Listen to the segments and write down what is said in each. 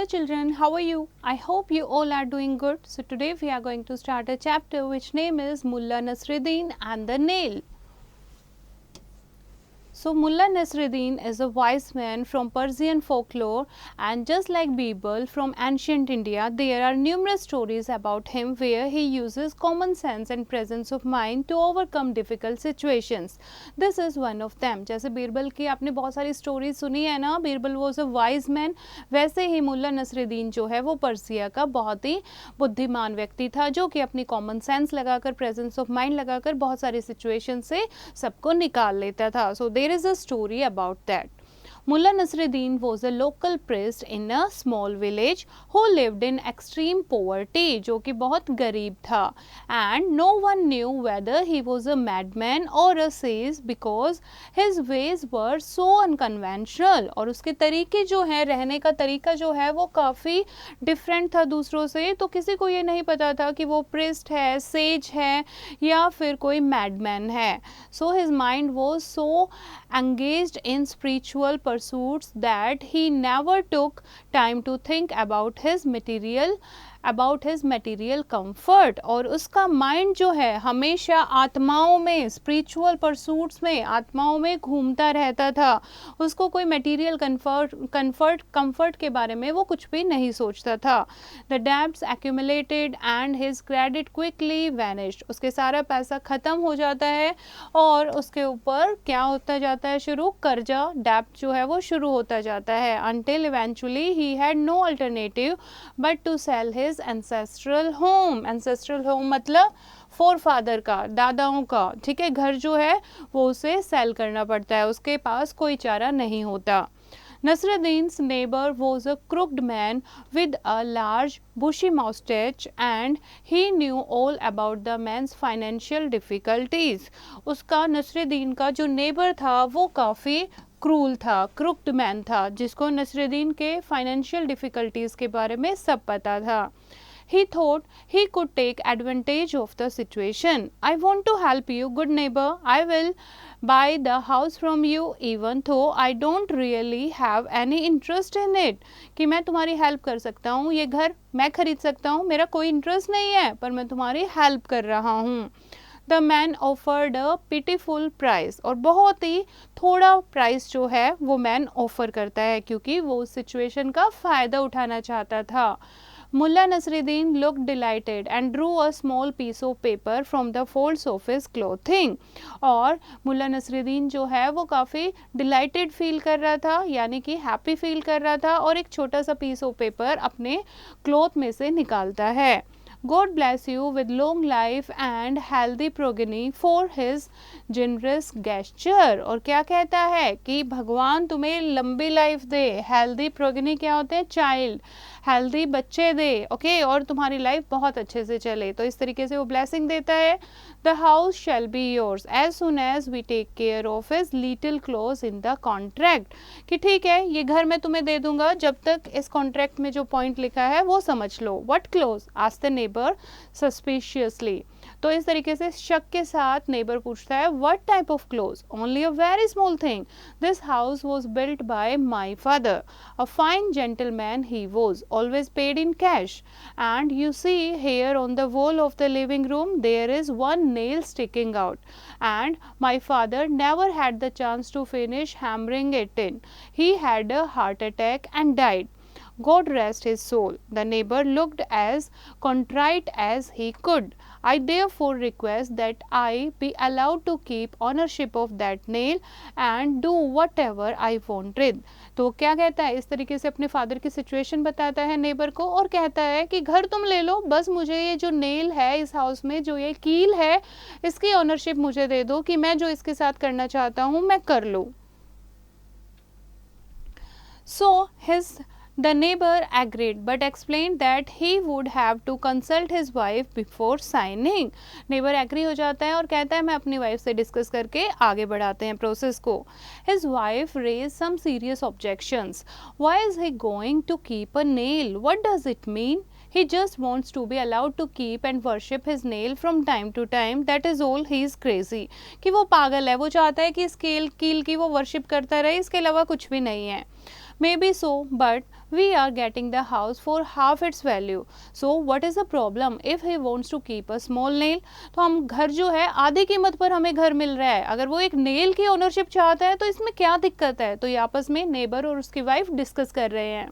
children, how are you? I hope you all are doing good. So today we are going to start a chapter which name is Mulla Nasruddin and the Nail. So Mulla Nasruddin is a wise man from Persian folklore, and just like Birbal from ancient India, there are numerous stories about him where he uses common sense and presence of mind to overcome difficult situations. This is one of them. जैसे बीरबल की आपने बहुत सारी story सुनी है ना, Birbal was a wise man, वैसे ही मुल्ला नसरुद्दीन जो है वो पर्सिया का बहुत ही बुद्धिमान व्यक्ति था जो कि अपनी कॉमन सेंस लगाकर, प्रेजेंस ऑफ माइंड लगाकर बहुत सारी सिचुएशन से सबको निकाल लेता था. सो there is a story about that. Mullah Nasruddin was a local priest in a small village who lived in extreme poverty, जो कि बहुत गरीब था. And no one knew whether he was a madman or a sage because his ways were so unconventional. और उसके तरीके जो हैं, रहने का तरीका जो है वो काफ़ी डिफरेंट था दूसरों से. तो किसी को ये नहीं पता था कि वो प्रिस्ट है, सेज है या फिर कोई मैडमैन है. So his mind was so engaged in spiritual pursuits that he never took time to think about his material comfort. और उसका माइंड जो है हमेशा आत्माओं में, स्पिरिचुअल परसूट्स में, आत्माओं में घूमता रहता था. उसको कोई मटेरियल कंफर्ट के बारे में वो कुछ भी नहीं सोचता था. The debts accumulated and his credit quickly vanished. उसके सारा पैसा ख़त्म हो जाता है और उसके ऊपर क्या होता जाता है, शुरू कर्जा, डेब्ट जो है वो शुरू होता जाता है. Until eventually he had no alternative but to sell his ancestral home. Ancestral home मतलब फोर फादर का, दादाओं का, ठीक है, घर जो है वो उसे सेल करना पड़ता है, उसके पास कोई चारा नहीं होता. Nasruddin's neighbor was a crooked man with a large bushy mustache and he knew all about the man's financial difficulties. उसका नसरुद्दीन का जो नेबर था वो काफ़ी क्रूल था, क्रुक्ड मैन था, जिसको नसरुद्दीन के फाइनेंशियल डिफ़िकल्टीज़ के बारे में सब पता था. He thought he could take advantage of the situation. I want to help you, good neighbor. I will buy the house from you even though I don't really have any interest in it. कि मैं तुम्हारी help कर सकता हूँ, ये घर मैं खरीद सकता हूँ, मेरा कोई इंटरेस्ट नहीं है, पर मैं तुम्हारी हेल्प कर रहा हूँ. The man offered a pitiful price. और बहुत ही थोड़ा प्राइस जो है वो मैन ऑफर करता है क्योंकि वो उस सिचुएशन का फ़ायदा उठाना चाहता था. Mullah Nasruddin looked delighted and drew a small piece of paper from the folds of his clothing. और मुल्ला नसरुद्दीन जो है वो काफ़ी डिलाइटेड फील कर रहा था, यानी कि हैप्पी फील कर रहा था, और एक छोटा सा पीस ऑफ पेपर अपने क्लॉथ में से निकालता है. God bless you with long life and healthy progeny for his generous gesture. और क्या कहता है कि भगवान तुम्हें लंबी लाइफ दे. हेल्दी प्रोगनी क्या होते हैं, चाइल्ड, हेल्दी बच्चे दे, ओके, और तुम्हारी लाइफ बहुत अच्छे से चले. तो इस तरीके से वो ब्लेसिंग देता है. The house shall be yours as soon as we take care of his little clause in the contract. कि ठीक है, ये घर मैं तुम्हें दे दूंगा जब तक इस कॉन्ट्रैक्ट में जो पॉइंट लिखा है वो समझ लो. What close asked the neighbour suspiciously. तो इस तरीके से शक के साथ नेबर पूछता है, what type of close? Only a very small thing. This house was built by my father. A fine gentleman he was, always paid in cash. And you see here on the wall of the living room there is one nail sticking out, and my father never had the chance to finish hammering it in. He had a heart attack and died. God rest his soul. The neighbor looked as contrite as he could. I therefore request that I be allowed to keep ownership of that nail and do whatever I want with. तो क्या कहता है, इस तरीके से अपने father की situation बताता है नेबर को और कहता है कि घर तुम ले लो, बस मुझे ये जो नेल है इस हाउस में, जो ये कील है, इसकी ओनरशिप मुझे दे दो कि मैं जो इसके साथ करना चाहता हूँ मैं कर लूँ. So the neighbor agreed but explained that he would have to consult his wife before signing. Neighbour agree हो जाता है और कहता है मैं अपनी वाइफ से डिस्कस करके आगे बढ़ाते हैं प्रोसेस को. His wife raised some serious objections. Why is he going to keep a nail? What does it mean? He just wants to be allowed to keep and worship his nail from time to time. That is all. He is crazy. कि वो पागल है, वो चाहता है कि इस कील की वो वर्शिप करता रहे, इसके अलावा कुछ भी नहीं है. Maybe so, but we are getting the house for half its value. So what is the problem if he wants to keep a small nail? तो हम घर जो है आधी कीमत पर हमें घर मिल रहा है, अगर वो एक नेल की ओनरशिप चाहता है तो इसमें क्या दिक्कत है? तो ये आपस में नेबर और उसकी वाइफ डिस्कस कर रहे हैं.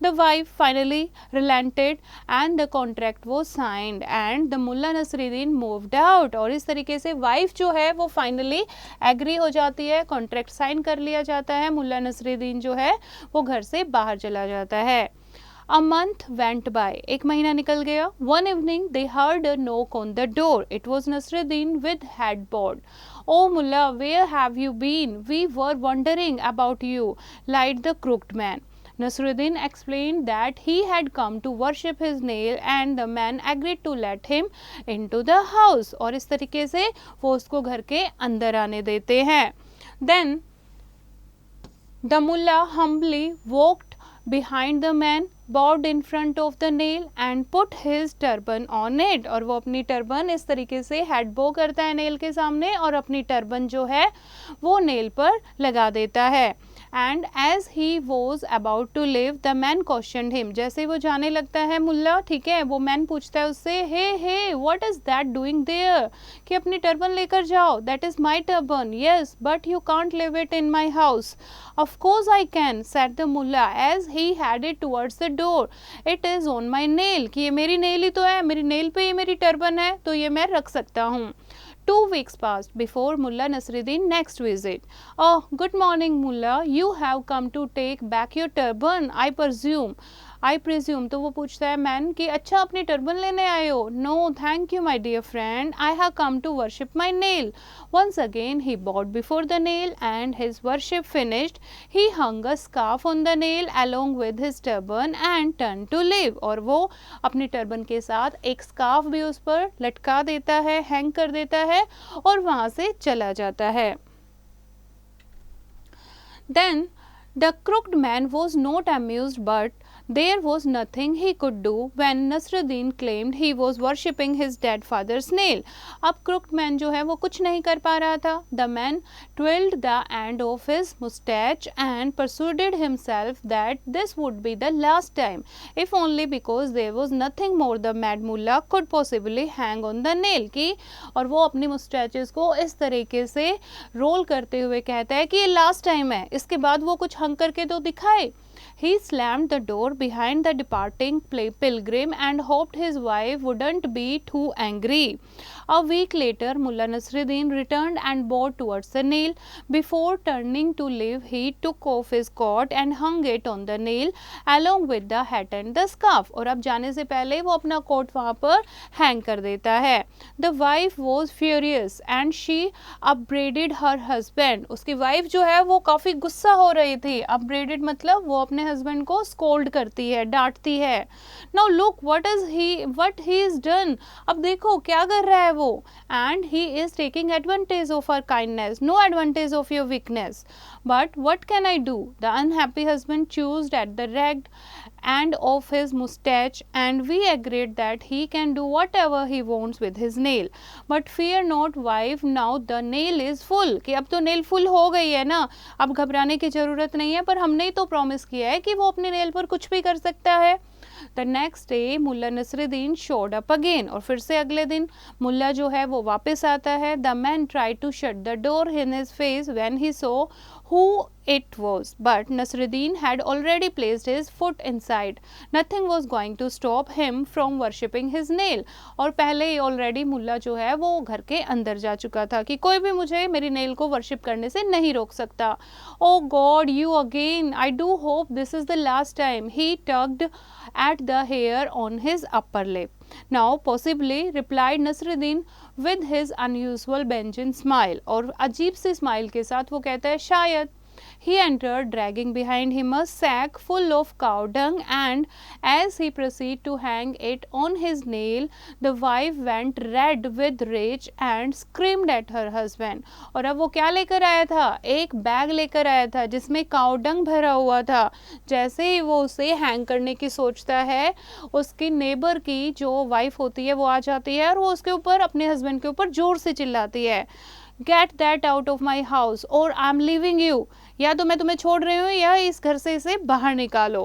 The wife finally relented and the contract was signed and the Mulla Nasruddin moved out. और इस तरीके से वाइफ जो है वो फाइनली एग्री हो जाती है, कॉन्ट्रैक्ट साइन कर लिया जाता है, मुल्ला नसरुद्दीन जो है वो घर से बाहर चला जाता है. A month went by. एक महीना निकल गया. One evening they heard a knock on the door. It was Nasruddin with headboard. Oh Mullah, where have you been? We were wondering about you, lied the crooked man. Nasruddin explained that he had come to worship his nail and the man agreed to let him into the house. और इस तरीके से वो उसको घर के अंदर आने देते हैं. Then the mullah humbly walked behind the man, bowed in front of the nail and put his turban on it. और वो अपनी टर्बन इस तरीके से हेड बो करता है नेल के सामने और अपनी टर्बन जो है वो नेल पर लगा देता है. And as he was about to leave, the man cautioned him. जैसे वो जाने लगता है मुल्ला, ठीक है, वो मैन पूछता है उससे, hey, what is that doing there? कि अपनी टर्बन लेकर जाओ. That is my turban. Yes, but you can't leave it in my house. Of course I can, said the mullah as he headed towards the door. It is on my nail. कि ये मेरी nail ही तो है, मेरी nail पे ही मेरी turban है, तो ये मैं रख सकता हूँ. 2 weeks passed before Mullah Nasruddin next visit. Oh, good morning, Mullah. You have come to take back your turban, I presume. तो वो पूछता है मैन कि अच्छा अपनी टर्बन लेने आए हो? No thank you my dear friend, I have come to worship my nail. Once again he bowed before the nail and his worship finished, he hung a scarf on the nail along with his turban and turned to leave. और वो अपनी turban के साथ एक scarf भी उस पर लटका देता है, हैंग कर देता है और वहाँ से चला जाता है. Then the crooked man was not amused, but there was nothing he could do when Nasruddin claimed he was worshipping his dead father's nail. अब crooked man जो है वो कुछ नहीं कर पा रहा था. The man twirled the end of his mustache and persuaded himself that this would be the last time, if only because there was nothing more the mad mullah could possibly hang on the nail. की और वो अपनी mustaches को इस तरीके से role करते हुए कहता है कि ये लास्ट टाइम है, इसके बाद वो कुछ हंग करके तो दिखाए. He slammed the door behind the departing pilgrim and hoped his wife wouldn't be too angry. A week later, Mullah Nasruddin returned and bowed towards the nail. Before turning to leave, he took off his coat and hung it on the nail along with the hat and the scarf. और अब जाने से पहले वो अपना coat वहाँ पर hang कर देता है. The wife was furious and she upbraided her husband. उसकी वाइफ जो है वो काफ़ी गुस्सा हो रही थी. Upbraided मतलब वो अपने हस्बैंड को स्कोल्ड करती है, डांटती है. Now look what he is done. अब देखो क्या कर रहा है वो. And he is taking advantage of her kindness, no advantage of your weakness. But what can I do? The unhappy husband chewed at the ragged end of his mustache and we agreed that he can do whatever he wants with his nail. But fear not wife, now the nail is full. कि अब तो nail full हो गई है ना, अब घबराने की ज़रूरत नहीं है, पर हमने ही तो प्रॉमिस किया है कि वो अपने नेल पर कुछ भी कर सकता है. The next day Mulla Nasruddin showed up again. और फिर से अगले दिन मुल्ला जो है वो वापस आता है. The man tried to shut the door in his face when he saw who it was, but Nasruddin had already placed his foot inside. Nothing was going to stop him from worshipping his nail. और पहले ही already मुल्ला जो है वो घर के अंदर जा चुका था कि कोई भी मुझे मेरी नेल को वर्शिप करने से नहीं रोक सकता. Oh God, you again. I do hope this is the last time. He tugged at the hair on his upper lip. Now possibly, replied Nasruddin with his unusual Benjamin smile. और अजीब से smile के साथ वो कहता है शायद. He entered, dragging behind him a sack full of cow dung, and as he proceeded to hang it on his nail, the wife went red with rage and screamed at her husband. और अब वो क्या लेकर आया था? एक bag लेकर आया था जिसमें काउ डंग भरा हुआ था. जैसे ही वो उसे हैंग करने की सोचता है, उसकी नेबर की जो वाइफ होती है वो आ जाती है और वो उसके ऊपर, अपने हस्बैंड के ऊपर जोर से चिल्लाती है, get that out of my house और आई एम लीविंग यू. या तो मैं तुम्हें छोड़ रही हूँ या इस घर से इसे बाहर निकालो.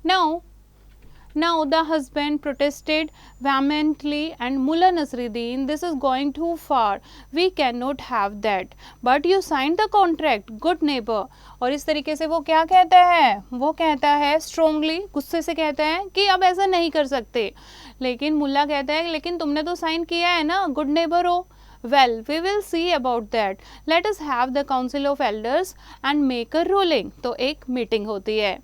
Now the husband protested vehemently and Mullah Nasruddin, this is going too far. We cannot have that. But you signed the contract, good neighbor. और इस तरीके से वो क्या कहता है, वो कहता है स्ट्रोंगली, गुस्से से कहता है कि अब ऐसा नहीं कर सकते. लेकिन मुल्ला कहता है लेकिन तुमने तो साइन किया है ना, गुड नेबर हो. Well, we will see about that. Let us have the council of elders and make a ruling. तो एक मीटिंग होती है.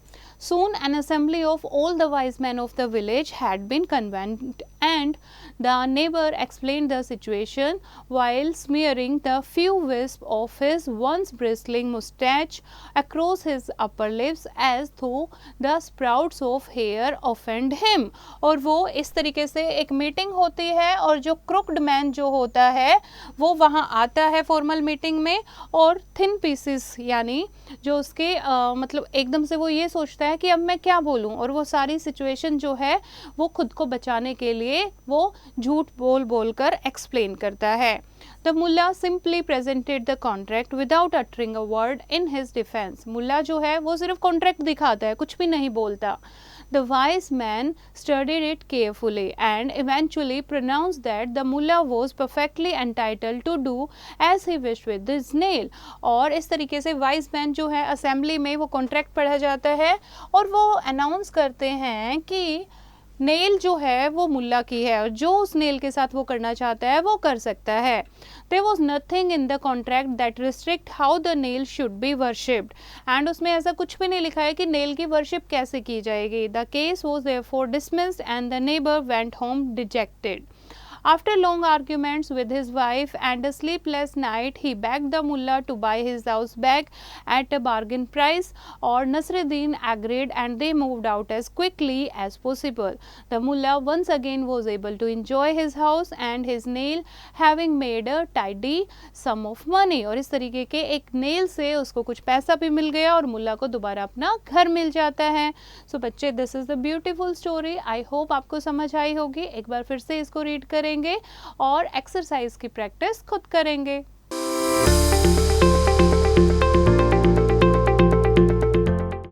Soon an assembly of all the wise men of the village had been convened and the neighbor explained the situation while smearing the few wisps of his once bristling moustache across his upper lips as though the sprouts of hair offend him. और वो इस तरीके से एक meeting होती है और जो crooked man जो होता है वो वहाँ आता है फॉर्मल मीटिंग में और थिन पीसेस यानी जो उसके मतलब एकदम से वो ये सोचता है कि अब मैं क्या बोलूं और वो सारी सिचुएशन जो है वो खुद को बचाने के लिए वो झूठ बोल कर एक्सप्लेन करता है. The mullah simply presented the contract without uttering a word in his defense. मुल्ला जो है वो सिर्फ कॉन्ट्रैक्ट दिखाता है, कुछ भी नहीं बोलता. The wise man studied it carefully and eventually pronounced that the mullah was perfectly entitled to do as he wished with his nail. और इस तरीके से वाइज मैन जो है असेंबली में वो कॉन्ट्रैक्ट पढ़ा जाता है और वो अनाउंस करते हैं कि नेल जो है वो मुल्ला की है और जो उस नेल के साथ वो करना चाहता है वो कर सकता है. There was nothing in the contract that restrict how the nail should be worshipped. And उसमें ऐसा कुछ भी नहीं लिखा है कि नेल की वर्शिप कैसे की जाएगी. The case was therefore dismissed and the neighbor went home dejected. After long arguments with his wife and a sleepless night, he begged the mullah to buy his house back at a bargain price, or Nasruddin agreed and they moved out as quickly as possible. The mullah once again was able to enjoy his house and his nail, having made a tidy sum of money. और इस तरीके के एक nail से उसको कुछ पैसा भी मिल गया और मुल्ला को दोबारा अपना घर मिल जाता है. सो बच्चे, this is the beautiful story. I hope आपको समझ आई होगी. एक बार फिर से इसको रीड करेंगे और एक्सरसाइज की प्रैक्टिस खुद करेंगे.